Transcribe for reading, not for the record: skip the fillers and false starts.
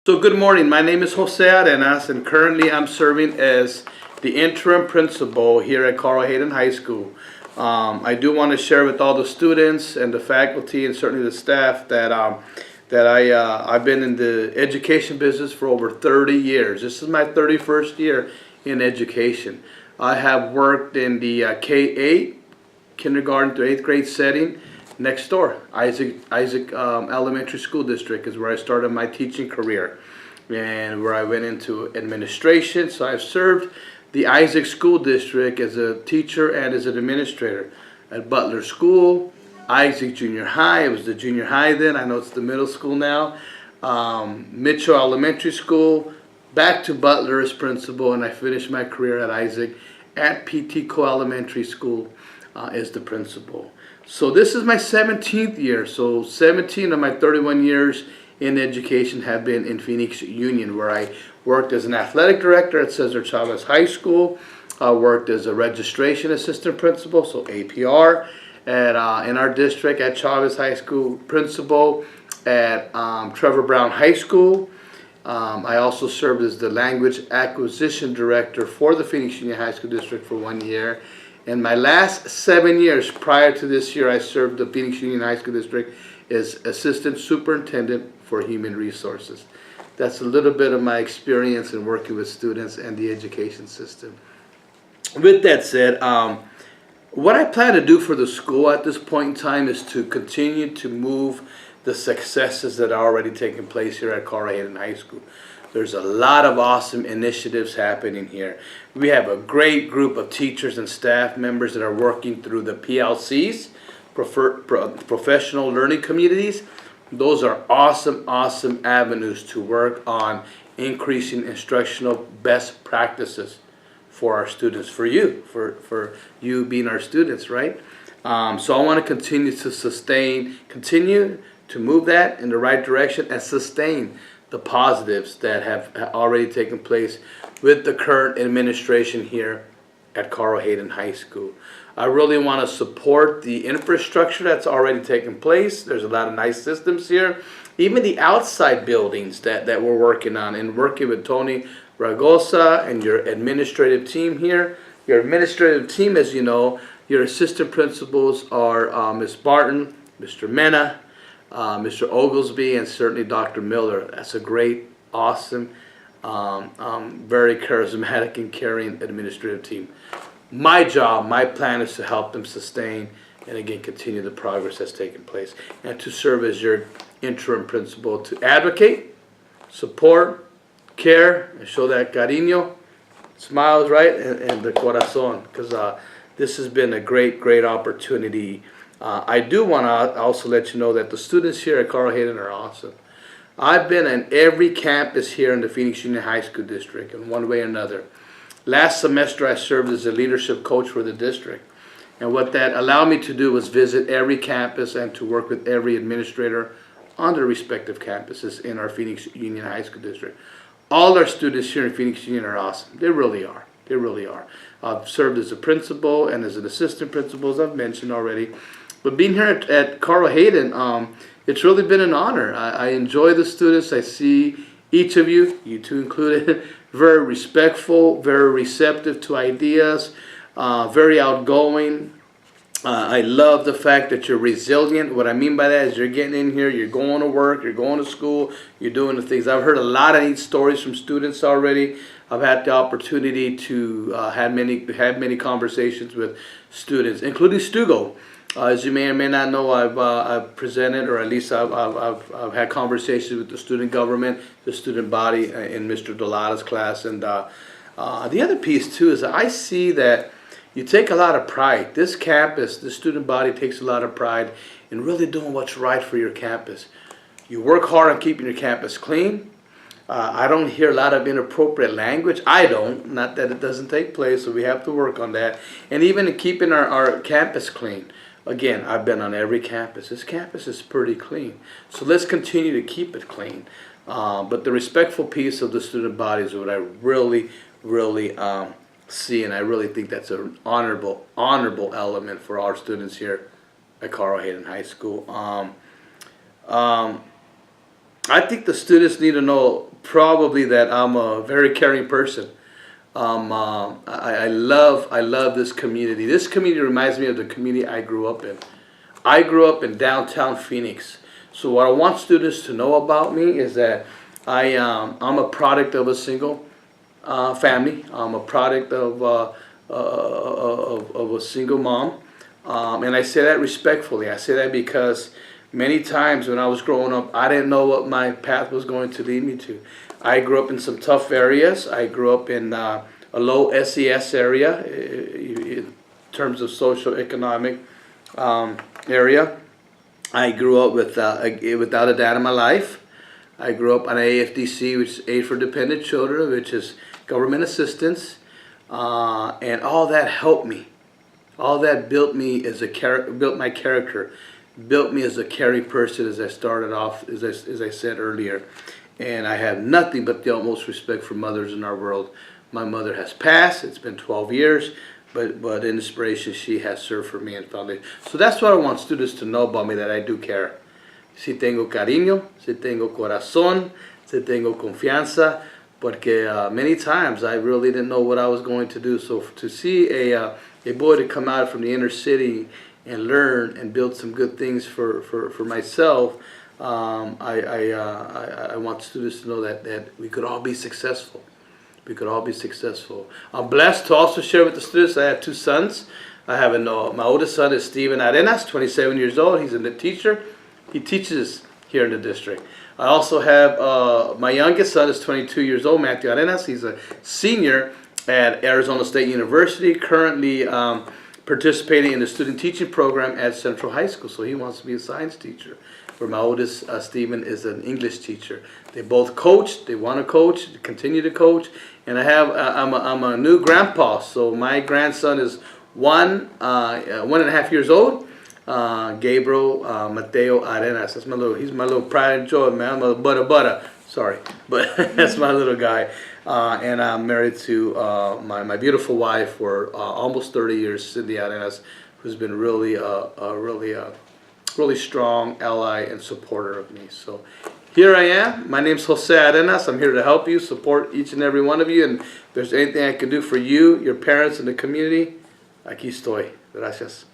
So good morning. My name is Jose Arenas, and currently I'm serving as the interim principal here at Carl Hayden High School. I do want to share with all the students and the faculty and certainly the staff that I've been in the education business for over 30 years. This is my 31st year in education. I have worked in the K-8, kindergarten to 8th grade setting. Next door, Isaac Elementary School District is where I started my teaching career, and where I went into administration. So I've served the Isaac School District as a teacher and as an administrator at Butler School, Isaac Junior High. It was the junior high then. I know it's the middle school now. Mitchell Elementary School, back to Butler as principal, and I finished my career at Isaac at P.T. Elementary School as the principal. So this is my 17th year. So 17 of my 31 years in education have been in Phoenix Union, where I worked as an athletic director at Cesar Chavez High School. I worked as a registration assistant principal, so APR, in our district at Chavez High School, principal at Trevor Brown High School. I also served as the language acquisition director for the Phoenix Union High School District for 1 year. In my last 7 years prior to this year, I served the Phoenix Union High School District as Assistant Superintendent for Human Resources. That's a little bit of my experience in working with students and the education system. With that said, what I plan to do for the school at this point in time is to continue to move the successes that are already taking place here at Carl Hayden High School. There's a lot of awesome initiatives happening here. We have a great group of teachers and staff members that are working through the PLCs, professional learning communities. Those are awesome avenues to work on increasing instructional best practices for our students, for you being our students, right? So I want to continue to move that in the right direction and sustain the positives that have already taken place with the current administration here at Carl Hayden High School. I really want to support the infrastructure that's already taken place. There's a lot of nice systems here. Even the outside buildings that we're working on, and working with Tony Ragosa and your administrative team here. Your administrative team, as you know, your assistant principals are Ms. Barton, Mr. Mena, Mr. Oglesby, and certainly Dr. Miller. That's a great, awesome, very charismatic and caring administrative team. My job, my plan is to help them sustain and again continue the progress that's taken place, and to serve as your interim principal to advocate, support, care, and show that cariño, smiles, right, and the corazón, because this has been a great opportunity. I do want to also let you know that the students here at Carl Hayden are awesome. I've been on every campus here in the Phoenix Union High School District in one way or another. Last semester I served as a leadership coach for the district. And what that allowed me to do was visit every campus and to work with every administrator on their respective campuses in our Phoenix Union High School District. All our students here in Phoenix Union are awesome. They really are. They really are. I've served as a principal and as an assistant principal, as I've mentioned already. But being here at Carl Hayden, it's really been an honor. I enjoy the students. I see each of you two included, very respectful, very receptive to ideas, very outgoing. I love the fact that you're resilient. What I mean by that is you're getting in here, you're going to work, you're going to school, you're doing the things. I've heard a lot of neat stories from students already. I've had the opportunity to have many conversations with students, including Stugo. As you may or may not know, I've presented, or at least I've had conversations with the student government, the student body in Mr. Dolada's class. And the other piece too is I see that you take a lot of pride. This campus, the student body takes a lot of pride in really doing what's right for your campus. You work hard on keeping your campus clean. I don't hear a lot of inappropriate language. I don't, not that it doesn't take place, so we have to work on that. And even in keeping our campus clean. Again, I've been on every campus. This campus is pretty clean. So let's continue to keep it clean. But the respectful piece of the student body is what I really see, and I really think that's an honorable element for our students here at Carl Hayden High School. I think the students need to know probably that I'm a very caring person. I love this community. This community reminds me of the community I grew up in. I grew up in downtown Phoenix. So what I want students to know about me is that I'm a product of a single family. I'm a product of a single mom. And I say that respectfully. I say that because many times when I was growing up, I didn't know what my path was going to lead me to. I grew up in some tough areas. I grew up in a low SES area in terms of social economic area. I grew up without a dad in my life. I grew up on AFDC, which is Aid for Dependent Children, which is government assistance, and all that helped me. All that built me as built my character, built me as a caring person as I started off, as I said earlier. And I have nothing but the utmost respect for mothers in our world. My mother has passed. It's been 12 years, but inspiration she has served for me and family. So that's what I want students to know about me, that I do care. Si tengo cariño, si tengo corazón, si tengo confianza, porque many times I really didn't know what I was going to do. So to see a boy to come out from the inner city and learn and build some good things for myself, I want students to know that we could all be successful. We could all be successful. I'm blessed to also share with the students. I have two sons. I have my oldest son is Steven Arenas, 27 years old. He's a teacher. He teaches here in the district. I also have my youngest son is 22 years old, Matthew Arenas. He's a senior at Arizona State University, currently participating in the student teaching program at Central High School. So he wants to be a science teacher. Where my oldest, Stephen, is an English teacher. They both coach. They want to coach, continue to coach. And I'm a new grandpa. So my grandson is 1.5 years old. Gabriel Mateo Arenas. He's my little pride and joy, man. My little butter. Sorry, but that's my little guy. And I'm married to my beautiful wife for almost 30 years, Cindy Arenas, who's been really strong ally and supporter of me. So here I am. My name's Jose Arenas. I'm here to help you, support each and every one of you. And if there's anything I can do for you, your parents, and the community, aquí estoy. Gracias.